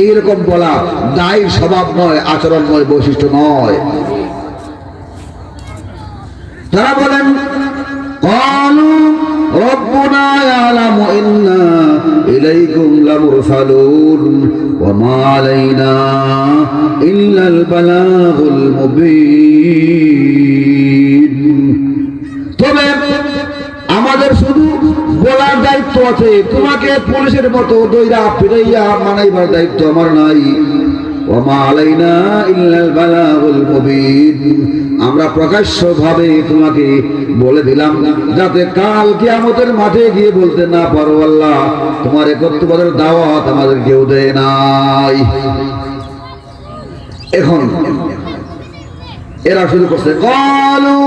এইরকম বলা দায়ী স্বভাব নয়, আচরণ নয়, বৈশিষ্ট্য নয়। তারা বলেন ক্বালু রব্বুনা ইয়ালামু ইন্না ইলাইকুম লামুরসালুন ওয়া মা আলাইনা ইল্লাল বালাগুল মুবিন। তবে আমাদের শুধু বলার দায়িত্ব আছে, তোমাকে পুলিশের মতো দইরা ফিরাইয়া মানাইবার দায়িত্ব আমার নাই। ওয়া মা আলাইনা ইল্লাল বালাগুল মুবিন, আমরা প্রকাশ্যভাবে তোমাকে বলে দিলাম যাতে কাল কিয়ামতের মাঠে গিয়ে বলতে না পারো আল্লাহ তোমার একত্ববাদের দাওয়াত আমাদের কেউ দেয় নাই। এখন এরা শুরু করছে ক্বালু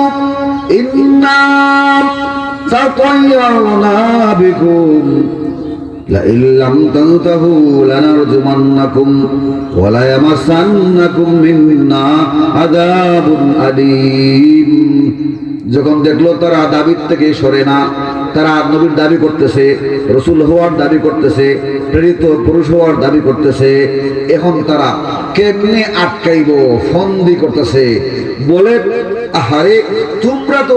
ইন্না তাতায়্যারনা বিকুম লাইন লাম তানতাহু লানারজুমান্নাকুম ওয়া লা ইয়ামাসান্নাকুম মিন্না আযাবুন আলীম। যখন দেখলো তারা দাবির থেকে সরে না, তারা নবীর দাবি করতেছে, রসুল হওয়ার দাবি করতেছে, প্রেরিত পুরুষ হওয়ার দাবি করতেছে, এখন তারা কেমনে আটকাইব ফন্দি করতেছে। বলে আহারে তোমরা তো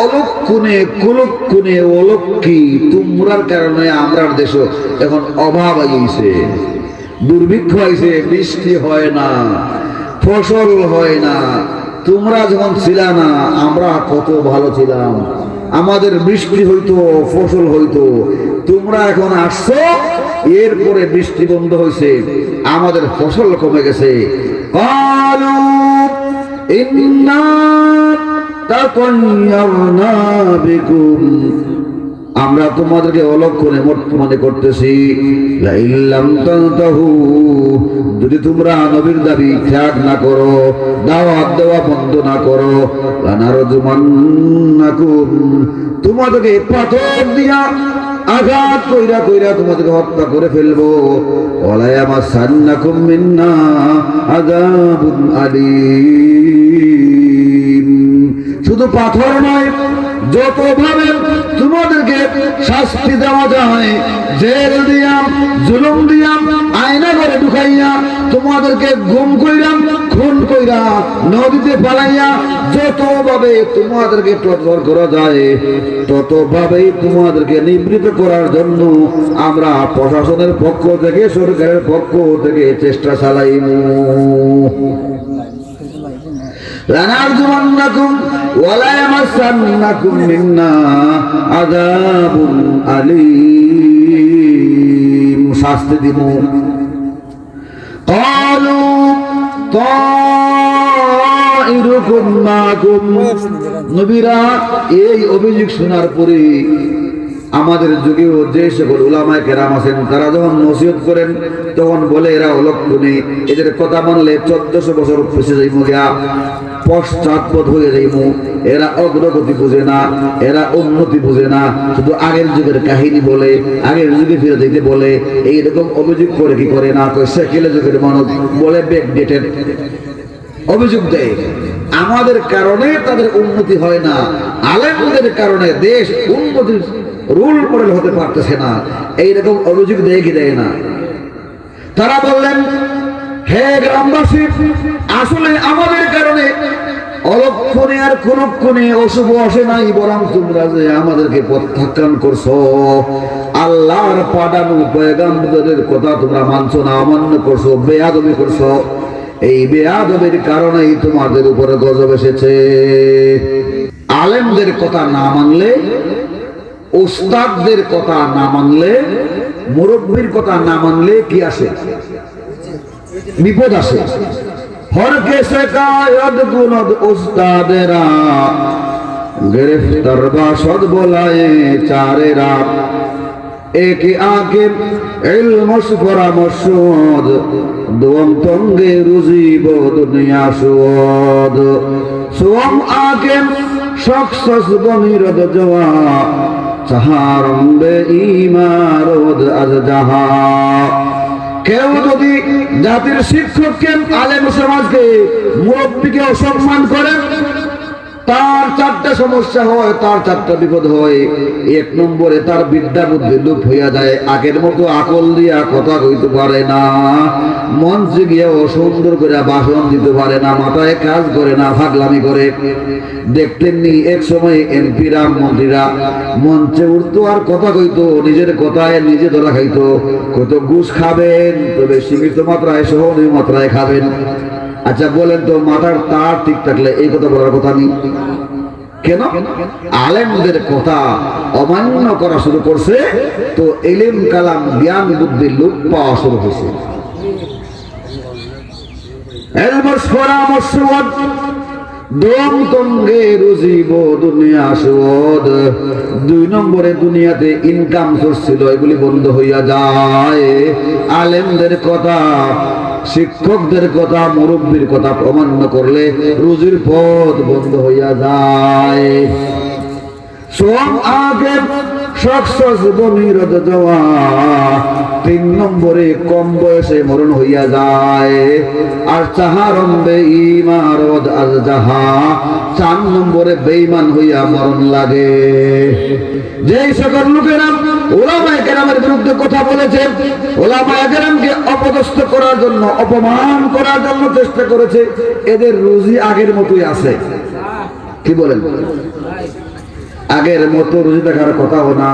অলক্ষণে কুলক্ষণে অলক্ষী, তোমরার কারণে আমরার দেশ এখন অভাব আইছে, দুর্ভিক্ষ আইছে, বৃষ্টি হয় না, ফসল হয় না। তোমরা যখন ছিলা না আমরা কত ভালো ছিলাম, আমাদের বৃষ্টি হইতো, ফসল হইতো। তোমরা এখন আসছো, এরপরে বৃষ্টি বন্ধ হয়েছে, আমাদের ফসল কমে গেছে। ক্বালু ইন্না তাতায়্যারনা বিকুম, আমরা তোমাদেরকে অলক্ষণে মনে করতেছি। লাইন লাম তানতাহু, যদি তোমরা নবীর দাবি ত্যাগ না করো, দাওয়াত দেওয়া বন্ধ না করো, লানারজুমান্নাকুম, তোমাদেরকে পাথর দিয়া আঘাত কইরা কইরা তোমাদেরকে হত্যা করে ফেলবো। ওয়া লা ইয়ামাসান্নাকুম মিন্না আযাবুন আলীম, শুধু পাথর নয়, যতভাবে তোমাদেরকে শাস্তি দেওয়া যায়, জেল দিয়া, জুলুম দিয়া, আয়না করে ঢুকাইয়া, তোমাদেরকে গুম কইরা, খুন কইরা, নদীতে পালাইয়া, যতভাবে তোমাদেরকে টর্চার করা যায়, ততভাবেই তোমাদেরকে নিবৃত্ত করার জন্য আমরা প্রশাসনের পক্ষ থেকে, সরকারের পক্ষ থেকে চেষ্টা চালাইমু। লানারজুমান্নাকুম ওয়া লা ইয়ামাসান্নাকুম মিন্না আযাবুন আলীম, শাস্তি দিব। ক্বালু তাইরুকুম মাকুম, নবীরা এই অভিযোগ শোনার পরে আমাদের যুগেও যে সকল উলামায়ে কেরাম আছেন তারা যখন নসিহত করেন তখন বলে এরা অলক্ষণী, এদের কথা মানলে 1400 বছর পিছিয়ে যাইব, পশ্চাৎপদ হয়ে যাইব, এরা অগ্রগতি বুঝে না, এরা উন্নতি বুঝে না, শুধু আগের যুগের কাহিনী বলে, আগের যুগে ফিরে যেতে বলে। এইরকম অভিযোগ করে কি করে না, সেকেলে যুগের মানুষ বলে ব্যাকডেটেড অভিযোগ দেয়। আমাদের কারণে তাদের উন্নতি হয় না, আলেমদের কারণে দেশ উন্নতির রোল মডেল হতে পারতেছে না, এইরকম অভিযোগ দেয় কি দেয় না? তারা বললেন হে গ্রামবাসী, আসলে আমাদের কারণে অলক্ষণে আর কুলক্ষণে অশুভ আসে নাই, বরং তোমরা যে আমাদেরকে প্রত্যাখ্যান করছো, আল্লাহর পাঠানো পয়গম্বরের কথা তোমরা মানছো না, অমান্য করছো, বেয়াদবি করছো, এই বেয়াদবির কারণেই তোমাদের উপরে গজব এসেছে। আলেমদের কথা না মানলে, উস্তাদদের কথা না মানলে, মুরব্বীর কথা না মানলে কি আসে? বিপদ আসে। হরকে শেখায়ত গুণদ উস্তাদেরা, গ্রেফতার বাসদ বলায় চারেরা, একে আগে ইলমস পরামর্শদ, দোম তঙ্গে রুজিব দুনিয়া সুদ, সোম আগে শখস বনিরদ জওয়া, চাহারম্বে ইমারদ আজ জাহা। কেউ যদি জাতির শিক্ষককে, আলেম সমাজকে, মুরব্বীকে অসম্মান করে, তার চারটা সমস্যা হয়, তার চারটা বিপদ হয়। এক নম্বরে তার বিদ্যা বুদ্ধি লোপ হইয়া যায়, আগের মতো আকল দিয়া কথা কইতে পারে না, মঞ্চে গিয়ে সুন্দর করে ভাষণ দিতে পারে না, মাথায় কাজ করে না, ফাগলামি করে। দেখতেননি এক সময় এমপিরা মন্ত্রীরা মঞ্চে উঠতো আর কথা কইতো, নিজের কথায় নিজে ধরা খাইতো, কইতো ঘুষ খাবেন তবে সীমিত মাত্রায়, সহনীয় মাত্রায় খাবেন। আচ্ছা বলেন তো, মাথার তার ঠিক থাকলে এই কথা বলার কথা নেই কেন? আলেমদের কথা অমান্য করা শুরু করছে, তো ইলম কালাম জ্ঞান বুদ্ধি লোপ পাওয়া শুরু হয়েছে। দুই নম্বরে দুনিয়াতে ইনকাম সোর্স ছিল, এগুলি বন্ধ হইয়া যায়। আলেমদের কথা, শিক্ষকদের কথা, মুরব্বীর কথা অমান্য করলে রুজির পথ বন্ধ হইয়া যায়। তিন নম্বরে কম বয়সে মরণ হইয়া যায়। আর চাহারম্বে ইমারদ আজ যাহা, 4 নম্বরে বেঈমান হইয়া মরণ লাগে। যেই সকল লোকেরা উলামায়ে কেরামের বিরুদ্ধে কথা বলেছে, উলামায়ে কেরামকে অপদস্থ করার জন্য, অপমান করার জন্য চেষ্টা করেছে, এদের রুজি আগের মতোই আছে। কি বলেন? আগের মতো রুজি দেখার কথাও না।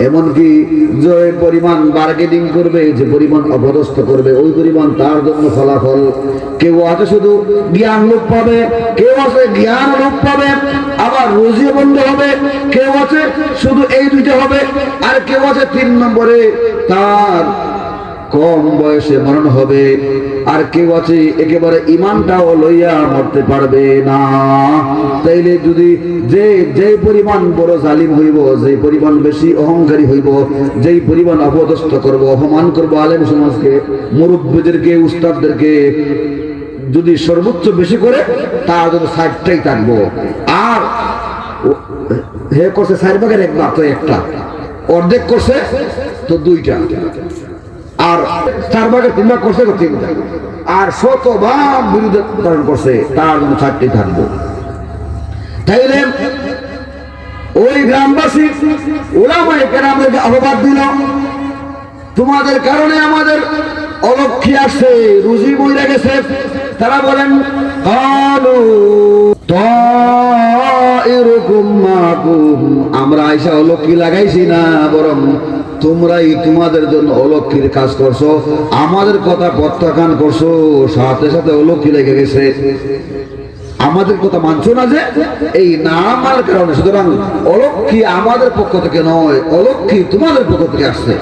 এমনকি যে পরিমাণ বার্গেনিং করবে, যে পরিমাণ অপদস্থ করবে, ওই পরিমাণ তার জন্য ফলাফল। কেউ আছে শুধু জ্ঞান লোপ পাবে, কেউ আছে জ্ঞান লোপ পাবে, আবার রুজি বন্ধ হবে। কেউ আছে শুধু এই দুইটা হবে, আর কেউ আছে 3 নম্বরে তার কম বয়সে মরণ হবে, আর কেউ আছে একেবারে ইমানটাও লইয়া মরতে পারবে না। তাইলে যদি যে পরিমাণ বড় জালিম হইব, যে পরিমাণ বেশি অহংকারী হইব, যেই পরিমাণ অপদস্থ করব, অপমান করব আলেম সমাজকে, মুরব্বীদেরকে, উস্তাদদেরকে, যদি সর্বোচ্চ বেশি করে, তার জন্য 60টাই থাকবো। আর হে করছে 4 ভাগের 1 ভাগ, তো একটা অর্ধেক করছে তো 2টা, আর 4 ভাগের 3 ভাগ করছে তো 3টা, আর শতভাগ বিরুদ্ধে ধারণ করছে, তার জন্য 4টি থাকবো। তাইলে ওই গ্রামবাসী উলামায়ে কেরামদেরকে আহ্বান দিল, তোমাদের কারণে আমাদের অলক্ষী আসছে, রুজি বইরা গেছে। তারা বলেন আমরা আইসা অলক্ষী লাগাইছি না, বরং তোমরাই তোমাদের জন্য অলক্ষীর কাজ করছো, আমাদের কথা প্রত্যাখ্যান করছো, সাথে সাথে অলক্ষী লেগে গেছে। আমাদের কথা মানছো না, যে এই না মানার কারণে। সুতরাং অলক্ষী আমাদের পক্ষ থেকে নয়, অলক্ষী তোমাদের পক্ষ থেকে আসছে।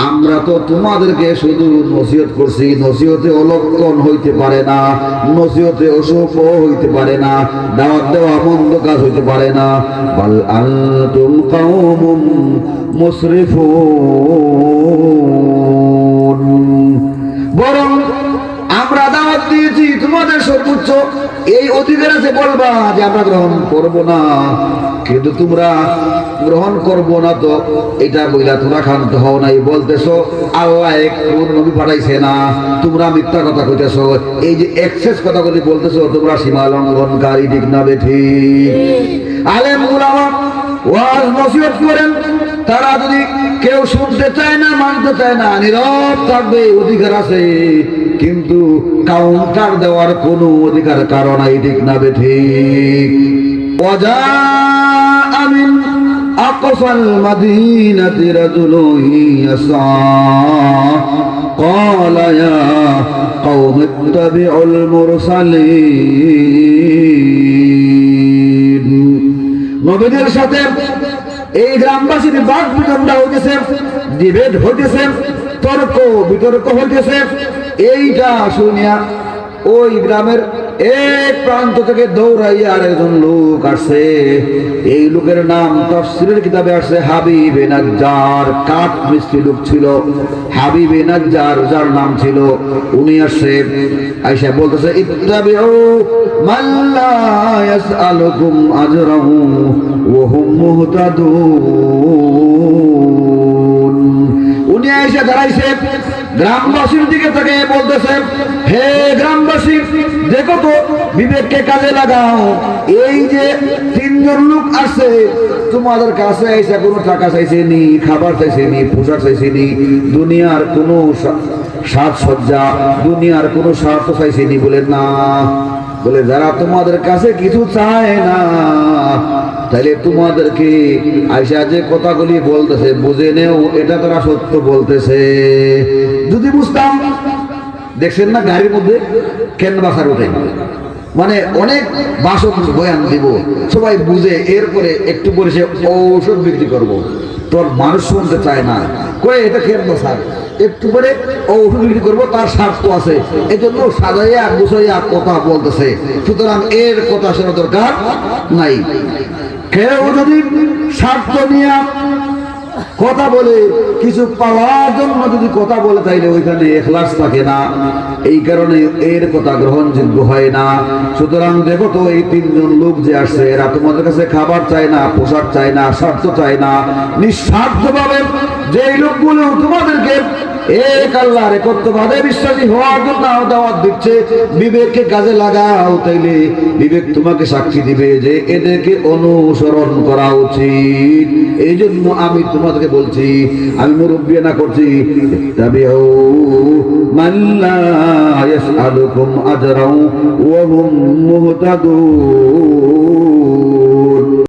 আমরা তো তোমাদেরকে শুধু নসিহত করছি, নসিহতে অলক্ষণ হইতে পারে না, নসিহতে অশুভ হইতে পারে না, দাওয়াত দেওয়া মন্দ কাজ হইতে পারে না। বাল আনতুম কওমুম মুসরিফুন, বরং আমরা দাওয়াত দিয়েছি, তোমাদের সর্বোচ্চ এই অধিকার আছে বলবা যে আমরা গ্রহণ করব না, কিন্তু তোমরা গ্রহণ করবো না তো এটা বইলা তোমরা ক্ষান্ত হও নাই, বলতেছো আল্লাহ কোন নবী পাঠাইছে না, তোমরা মিথ্যা কথা কইতেছো, এই যে এক্সেস কথা কথা বলতেছো, তোমরা সীমা লঙ্ঘনকারী, ঠিক না বেঠিক? আলেম উলামা ওয়াজ নসিহত করেন, তারা যদি কেউ শুনতে চায় না, মানতে চায় না, নীরব থাকবে, অধিকার আছে, কিন্তু কাউন্টার দেওয়ার কোনো অধিকার কারণ নাই, ঠিক না বেঠিক? আমিন আকসাল মাদিনাতি রাজুলুন ইয়াসা ক্বালা ইয়া কওমি ইত্তাবিউল মুরসালিন। নবীদের সাথে এই গ্রামবাসীর বাদ বিতণ্ডা হইতেছে, ডিবেট হইতেছে, তর্ক বিতর্ক হইতেছে। এইটা শুনিয়া ওই গ্রামের এক প্রান্ত থেকে দৌড়াইয়া আরেকজন লোক আসছে। এই লোকের নাম তাফসীরের কিতাবে আসছে হাবিবে নাজ্জার। কাঠ মিস্ত্রি লোক ছিল হাবিবে নাজ্জার, যার নাম ছিল। উনি আসছে, আয়েশা বলতেছে ইত্তাবিউ মান লা ইয়াসআলুকুম আজরাহু ওয়া হুম মুহতাদুন। উনি আয়েশা দাঁড়াইছে, গ্রামবাসীর দিকে থেকে বলতেছে, হে গ্রামবাসী, দেখো তো বিবেককে কাজে লাগাও। এই যে তিনজন লোক আসছে তোমাদের কাছে, এসে কোনো টাকা চাইছেনি, খাবার চাইছেনি, পোশাক চাইছেনি, দুনিয়ার কোনো সাজসজ্জা, দুনিয়ার কোনো স্বার্থ চাইছেনি, বলে না। বলে যারা তোমাদের কাছে কিছু চায় না, তাহলে তোমাদেরকে আইসা যে কথাগুলি বলতেছে বুঝে নেও এটা তারা সত্য বলতেছে। যদি বুঝতাম, দেখছেন না গাড়ির মধ্যে কেন বাসার ওঠে, মানে অনেক বাসক বয়ান দিব, সবাই বুঝে, এরপরে একটু পরে সে ঔষধ বিক্রি করব। তোর মানুষ শুনতে চায় না, করে এটা কেন বসার, একটু পরে ঔষধ বিক্রি করবো, তার স্বার্থ আছে, এই জন্য সাজাইয়া গুছাইয়া কথা বলতেছে। সুতরাং এর কথা শোনা দরকার নাই। কেউ যদি স্বার্থ নিয়ে কথা বলে, কিছু পাওয়ার জন্য যদি কথা বলে, তাইলে ওইখানে ইখলাস থাকে না, এই কারণে এর কথা গ্রহণযোগ্য হয় না। সুতরাং দেখো তো এই তিনজন লোক যে আসছে, এরা তোমাদের কাছে খাবার চায় না, পোশাক চায় না, স্বার্থ চায় না, নিঃস্বার্থ ভাবে যে লোকগুলো তোমাদেরকে এক আল্লাহর একত্ববাদে বিশ্বাসী হওয়ার জন্য দাওয়াত দিচ্ছে, বিবেককে কাজে লাগাও, তাইলে বিবেক তোমাকে সাক্ষী দিবে যে এদেরকে অনুসরণ করা উচিত। এই জন্য আমি তোমাদেরকে বলছি, আমি মুরব্বিয়ানা করছি, তাবিউ মান লা ইয়াসআলুকুম আজরাও ওয়া হুম মুহতাদুন।